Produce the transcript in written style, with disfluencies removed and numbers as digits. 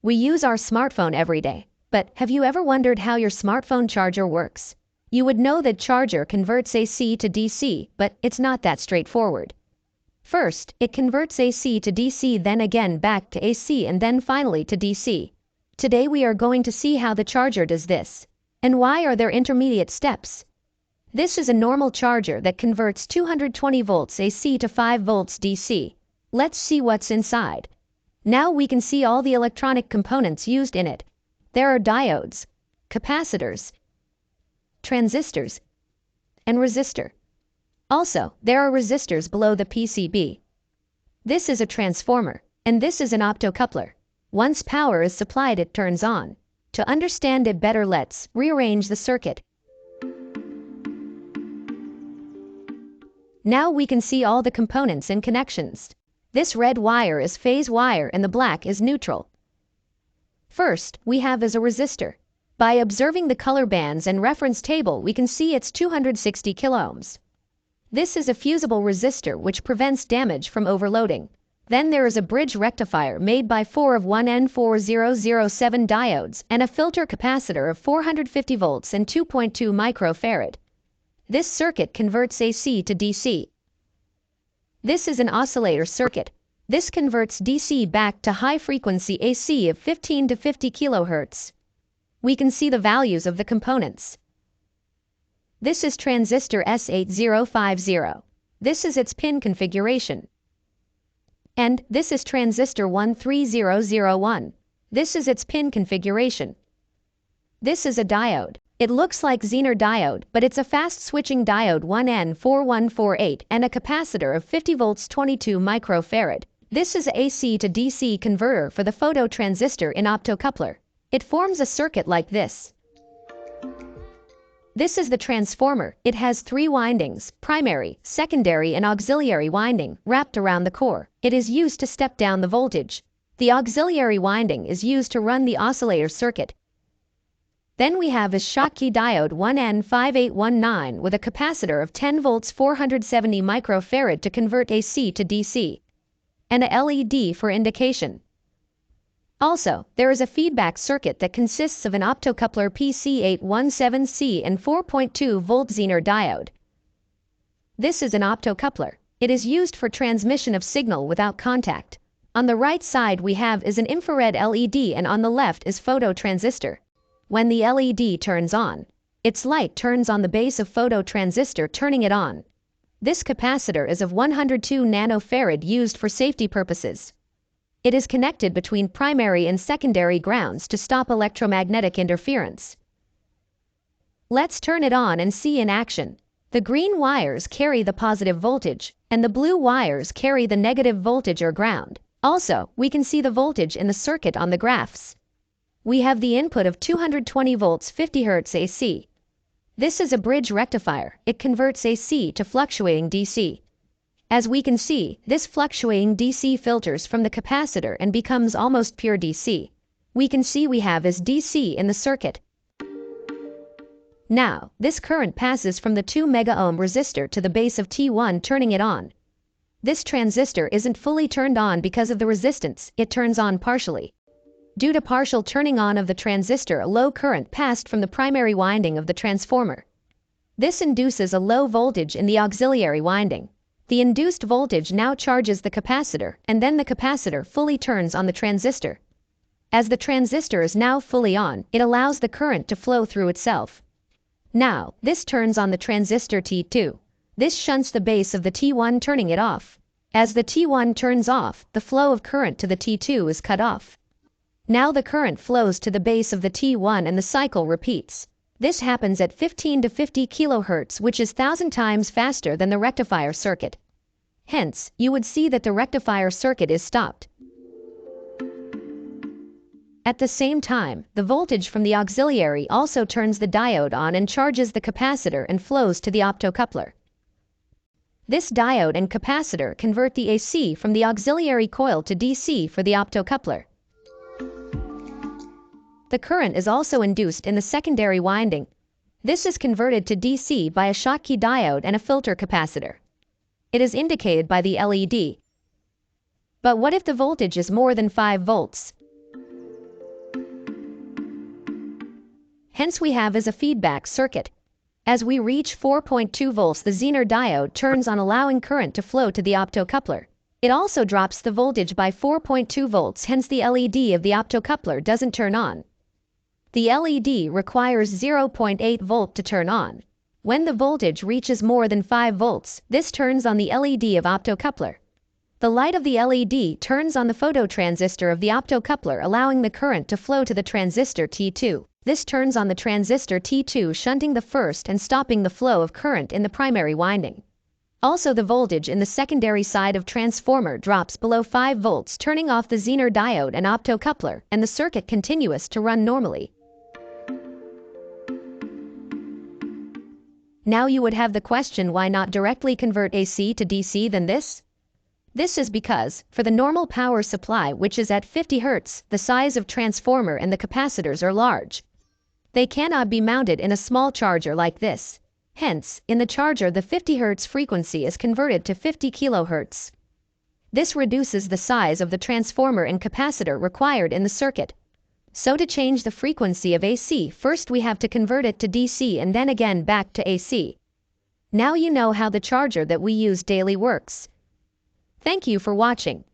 We use our smartphone every day, but have you ever wondered how your smartphone charger works? You would know that charger converts AC to DC, but it's not that straightforward. First, it converts AC to DC, then again back to AC, and then finally to DC. Today we are going to see how the charger does this. And why are there intermediate steps? This is a normal charger that converts 220 volts AC to 5 volts DC. Let's see what's inside. Now we can see all the electronic components used in it. There are diodes, capacitors, transistors, and resistor. Also, there are resistors below the PCB. This is a transformer, and this is an optocoupler. Once power is supplied, it turns on. To understand it better, let's rearrange the circuit. Now we can see all the components and connections. This red wire is phase wire and the black is neutral. First, we have as a resistor. By observing the color bands and reference table, we can see it's 260 kiloohms. This is a fusible resistor which prevents damage from overloading. Then there is a bridge rectifier made by 4 of 1N4007 diodes and a filter capacitor of 450 volts and 2.2 microfarad. This circuit converts AC to DC. This is an oscillator circuit. This converts DC back to high-frequency AC of 15 to 50 kHz. We can see the values of the components. This is transistor S8050. This is its pin configuration. And this is transistor 13001. This is its pin configuration. This is a diode. It looks like Zener diode, but it's a fast-switching diode 1N4148 and a capacitor of 50 volts 22 microfarad. This is a AC to DC converter for the phototransistor in optocoupler. It forms a circuit like this. This is the transformer. It has 3 windings, primary, secondary and auxiliary winding, wrapped around the core. It is used to step down the voltage. The auxiliary winding is used to run the oscillator circuit. Then we have a Schottky diode 1N5819 with a capacitor of 10 volts 470 microfarad to convert AC to DC. And a LED for indication. Also, there is a feedback circuit that consists of an optocoupler PC817C and 4.2 volt Zener diode. This is an optocoupler. It is used for transmission of signal without contact. On the right side we have is an infrared LED and on the left is phototransistor. When the LED turns on, its light turns on the base of phototransistor, turning it on. This capacitor is of 102 nanofarad used for safety purposes. It is connected between primary and secondary grounds to stop electromagnetic interference. Let's turn it on and see in action. The green wires carry the positive voltage, and the blue wires carry the negative voltage or ground. Also, we can see the voltage in the circuit on the graphs. We have the input of 220 volts 50 Hz AC. This is a bridge rectifier. It converts AC to fluctuating DC. As we can see, this fluctuating DC filters from the capacitor and becomes almost pure DC. We can see we have as DC in the circuit. Now, this current passes from the 2 megaohm resistor to the base of T1, turning it on. This transistor isn't fully turned on because of the resistance, it turns on partially. Due to partial turning on of the transistor, a low current passed from the primary winding of the transformer. This induces a low voltage in the auxiliary winding. The induced voltage now charges the capacitor, and then the capacitor fully turns on the transistor. As the transistor is now fully on, it allows the current to flow through itself. Now, this turns on the transistor T2. This shunts the base of the T1, turning it off. As the T1 turns off, the flow of current to the T2 is cut off. Now the current flows to the base of the T1 and the cycle repeats. This happens at 15 to 50 kHz, which is 1,000 times faster than the rectifier circuit. Hence, you would see that the rectifier circuit is stopped. At the same time, the voltage from the auxiliary also turns the diode on and charges the capacitor and flows to the optocoupler. This diode and capacitor convert the AC from the auxiliary coil to DC for the optocoupler. The current is also induced in the secondary winding. This is converted to DC by a Schottky diode and a filter capacitor. It is indicated by the LED. But what if the voltage is more than 5 volts? Hence we have as a feedback circuit. As we reach 4.2 volts, the Zener diode turns on, allowing current to flow to the optocoupler. It also drops the voltage by 4.2 volts, hence the LED of the optocoupler doesn't turn on. The LED requires 0.8 volt to turn on. When the voltage reaches more than 5 volts, this turns on the LED of optocoupler. The light of the LED turns on the phototransistor of the optocoupler, allowing the current to flow to the transistor T2. This turns on the transistor T2, shunting the first and stopping the flow of current in the primary winding. Also, the voltage in the secondary side of transformer drops below 5 volts, turning off the Zener diode and optocoupler, and the circuit continues to run normally. Now you would have the question, why not directly convert AC to DC than this? This is because, for the normal power supply, which is at 50 Hz, the size of transformer and the capacitors are large. They cannot be mounted in a small charger like this. Hence, in the charger the 50 Hz frequency is converted to 50 kHz. This reduces the size of the transformer and capacitor required in the circuit. So to change the frequency of AC, first we have to convert it to DC and then again back to AC. Now you know how the charger that we use daily works. Thank you for watching.